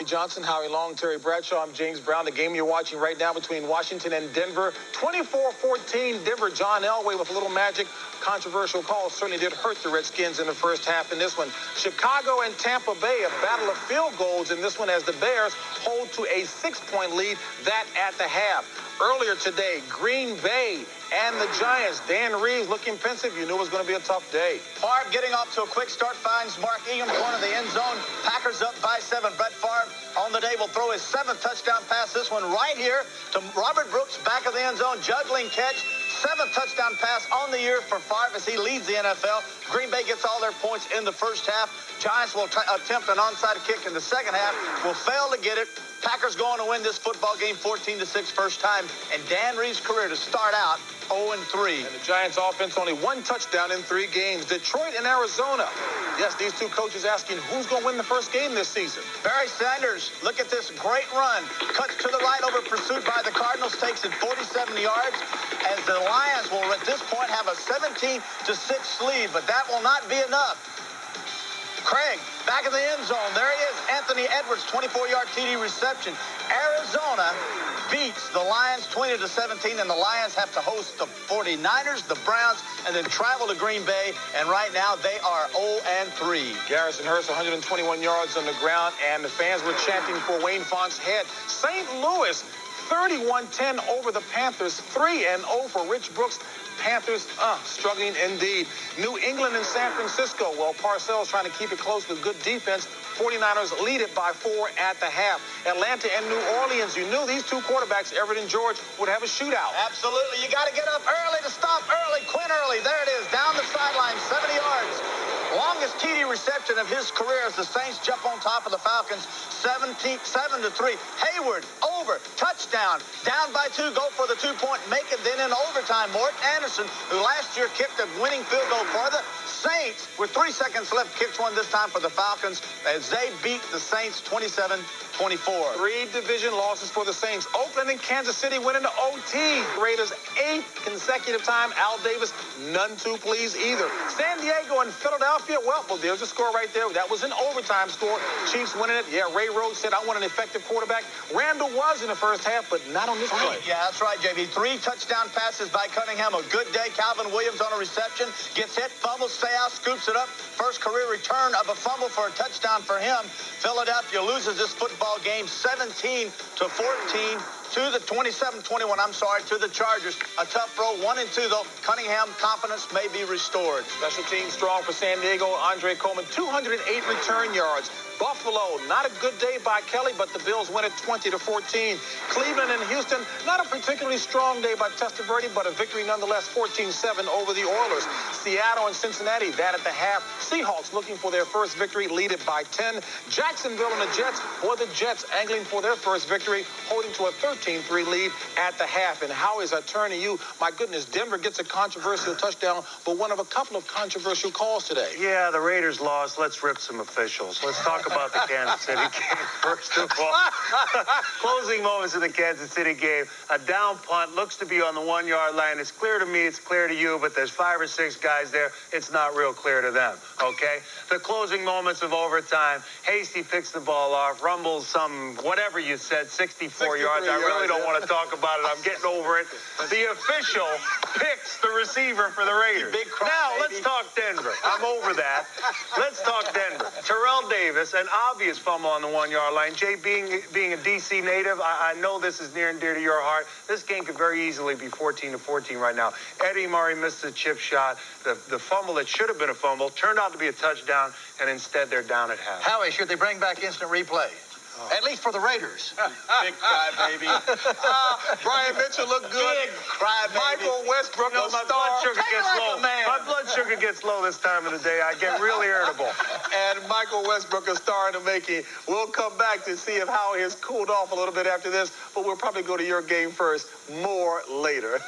Johnson, Howie Long, Terry Bradshaw. I'm James Brown. The game you're watching right now between Washington and Denver, 24-14. Denver, John Elway with a little magic. Controversial call certainly did hurt the Redskins in the first half in this one. Chicago and Tampa Bay, a battle of field goals in this one as the Bears hold to a 6-point lead, that at the half. Earlier today, Green Bay and the Giants. Dan Reeves looking pensive. You knew it was going to be a tough day. Favre getting off to a quick start, finds Mark Ingram, corner of the end zone. Packers up by 7. Brett Favre on the day will throw his 7th touchdown pass. This one right here to Robert Brooks, back of the end zone. Juggling catch. 7th touchdown pass on the year for Favre as he leads the NFL. Green Bay gets all their points in the first half. Giants will attempt an onside kick in the second half. Will fail to get it. Packers going to win this football game 14-6 first time. And Dan Reeves' career to start out 0-3. And the Giants offense only 1 touchdown in 3 games. Detroit and Arizona. Yes, these two coaches asking who's going to win the first game this season. Barry Sanders, look at this great run. Cuts to the right over pursuit by the Cardinals. Takes it 47 yards as the Lions will at this point have a 17-6 lead. But that will not be enough. Craig, back in the end zone. There he is. Anthony Edwards, 24-yard TD reception. Arizona beats the Lions 20-17, and the Lions have to host the 49ers, the Browns, and then travel to Green Bay. And right now they are 0-3. Garrison Hurst, 121 yards on the ground, and the fans were chanting for Wayne Font's head. St. Louis, 31-10 over the Panthers, 3-0 for Rich Brooks. Panthers struggling indeed. New England and San Francisco. Well, Parcells trying to keep it close with good defense. 49ers lead it by 4 at the half. Atlanta and New Orleans. You knew these two quarterbacks, Everett and George, would have a shootout. Absolutely. You got to get up early to stop early. Quinn Early. There it is. Down the sideline, 70 yards. Longest TD reception of his career as the Saints jump on top of the Falcons, 7-3. Hayward, over, touchdown, down by 2, go for the 2-point, make it then in overtime. Morton Anderson, who last year kicked a winning field goal for the Saints, with 3 seconds left, kicks one this time for the Falcons as they beat the Saints 27-24. 3 division losses for the Saints. Oakland and Kansas City went into OT. Raiders 8th consecutive time. Al Davis, none too pleased either. San Diego and Philadelphia, well, there's a score right there. That was an overtime score. Chiefs winning it. Yeah, Ray Rhodes said, I want an effective quarterback. Randall was in the first half, but not on this play. Yeah, that's right, JV. 3 touchdown passes by Cunningham. A good day. Calvin Williams on a reception. Gets hit, fumbles, stay out, scoops it up. First career return of a fumble for a touchdown for him. Philadelphia loses this football game 17-14 to the 27-21, to the Chargers. A tough throw, 1-2 though. Cunningham confidence may be restored. Special team strong for San Diego. Andre Coleman, 208 return yards. Buffalo, not a good day by Kelly, but the Bills win it 20-14. Cleveland and Houston, not a particularly strong day by Testaverde, but a victory nonetheless, 14-7 over the Oilers. Seattle and Cincinnati, that at the half. Seahawks looking for their first victory, lead it by 10. Jacksonville and the Jets, or the Jets angling for their first victory, holding to a 13-3 lead at the half. And how is I turn to you? My goodness, Denver gets a controversial touchdown, but one of a couple of controversial calls today. Yeah, the Raiders lost. Let's rip some officials. Let's talk about the Kansas City game first of all. Closing moments of the Kansas City game. A down punt, looks to be on the 1-yard line. It's clear to me, it's clear to you, but there's 5 or 6 guys there. It's not real clear to them, okay? The closing moments of overtime. Hasty picks the ball off, rumbles some, whatever you said, 64 yards. I really don't want to talk about it. I'm getting over it. The official picks the receiver for the Raiders. Now, let's talk Denver. I'm over that. Let's talk Denver. Terrell Davis, an obvious fumble on the 1-yard line. Jay, being a D.C. native, I know this is near and dear to your heart. This game could very easily be 14-14 right now. Eddie Murray missed a chip shot. The fumble that should have been a fumble turned out to be a touchdown, and instead they're down at half. Howie, should they bring back instant replay? At least for the Raiders. Big crybaby. Brian Mitchell looked good. Big crybaby. Michael Westbrook, my blood sugar gets low. My blood sugar gets low this time of the day. I get really irritable. And Michael Westbrook, a star in the making. We'll come back to see if Howie has cooled off a little bit after this, but we'll probably go to your game first. More later.